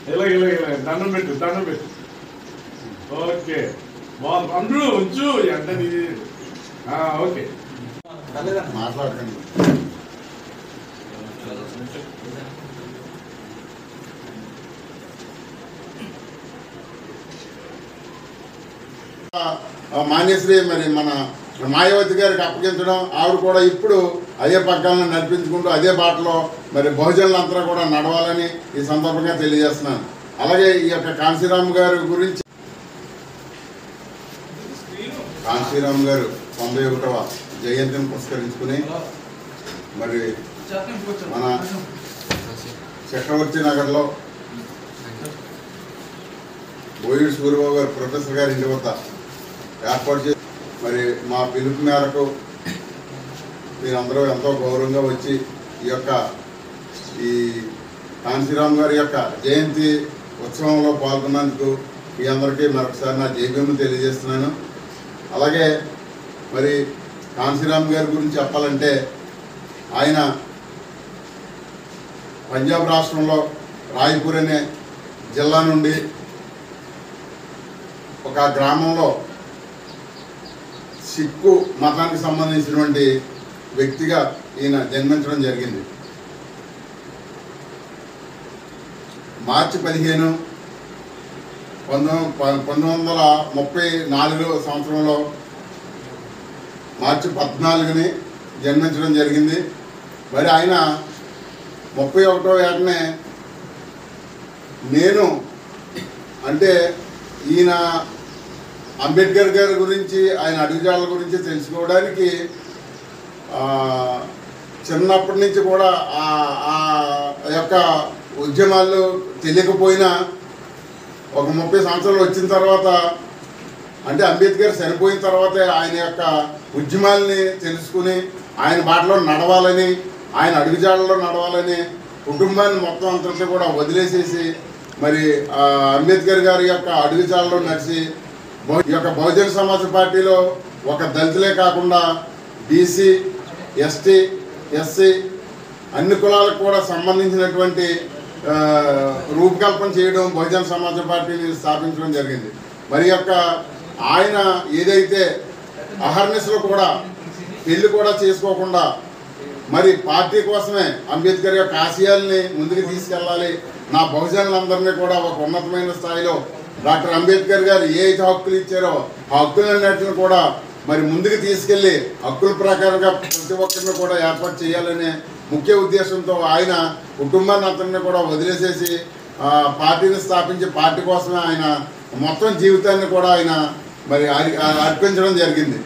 ఇలా ఇలా ఇలా దండం పెట్టు ఓకే బాగుంది అందరూ ఉంచు ఎంతని ఓకే మాట్లాడకండి. మాన్యశ్రీ మరి మన మాయావతి గారికి అప్పగించడం, ఆవిడ కూడా ఇప్పుడు అదే పక్కన నడిపించుకుంటూ అదే బాటలో మరి బహుజనులంతా కూడా నడవాలని ఈ సందర్భంగా తెలియజేస్తున్నాను. అలాగే ఈ యొక్క కాంశీరామ్ గారి గురించి, కాంశీరామ్ గారు 91వ జయంతిని పురస్కరించుకుని మరి మన చక్రవర్తి నగర్లో బోయిడి సూర్యబాబు గారు ప్రొఫెసర్ గారి ఇంటి వద్ద ఏర్పాటు చేసి మరి మా పిలుపు మేరకు మీరందరూ ఎంతో గౌరవంగా వచ్చి ఈ కాంశీరామ్ గారి యొక్క జయంతి ఉత్సవంలో పాల్గొన్నందుకు మీ అందరికీ మరొకసారి నా జైభీములు తెలియజేస్తున్నాను. అలాగే మరి కాంశీరామ్ గారి గురించి చెప్పాలంటే ఆయన పంజాబ్ రాష్ట్రంలో రాయ్పూర్ అనే జిల్లా నుండి ఒక గ్రామంలో సిక్కు మతానికి సంబంధించినటువంటి వ్యక్తిగా ఈయన జన్మించడం జరిగింది. మార్చి 15, 1934 సంవత్సరంలో మార్చి 14ని జన్మించడం జరిగింది. మరి ఆయన 31వ ఏటనే నేను అంటే ఈయన అంబేద్కర్ గారి గురించి ఆయన అడుగుజాడల గురించి తెలుసుకోవడానికి చిన్నప్పటి నుంచి కూడా ఆ యొక్క ఉద్యమాలు తెలియకపోయినా ఒక 30 సంవత్సరాలు వచ్చిన తర్వాత అంటే అంబేద్కర్ చనిపోయిన తర్వాతే ఆయన యొక్క ఉద్యమాలని తెలుసుకుని ఆయన బాటలో నడవాలని, ఆయన అడుగుజాడల్లో నడవాలని కుటుంబాన్ని మొత్తం అంతా కూడా వదిలేసేసి మరి అంబేద్కర్ గారి యొక్క అడుగుజాడల్లో నడిచి ఈ యొక్క బహుజన సమాజ్ పార్టీలో ఒక దళితులే కాకుండా బీసీ, ఎస్టీ, ఎస్సీ అన్ని కులాలకు కూడా సంబంధించినటువంటి రూపకల్పన చేయడం, బహుజన సమాజ్ పార్టీని స్థాపించడం జరిగింది. మరి యొక్క ఆయన ఏదైతే అహర్నిశలో కూడా పెళ్లి కూడా చేసుకోకుండా మరి పార్టీ కోసమే అంబేద్కర్ యొక్క ఆశయాల్ని ముందుకు తీసుకెళ్ళాలి, నా బహుజనులందరినీ కూడా ఒక ఉన్నతమైన స్థాయిలో డాక్టర్ అంబేద్కర్ గారు ఏ అయితే హక్కులు ఇచ్చారో ఆ హక్కులన్నింటిని కూడా మరి ముందుకు తీసుకెళ్లి హక్కుల ప్రకారంగా ప్రతి ఒక్కరిని కూడా ఏర్పాటు చేయాలనే ముఖ్య ఉద్దేశంతో ఆయన కుటుంబాన్ని అంతటిని కూడా వదిలేసేసి పార్టీని స్థాపించి పార్టీ కోసమే ఆయన మొత్తం జీవితాన్ని కూడా ఆయన మరి అర్పించడం జరిగింది.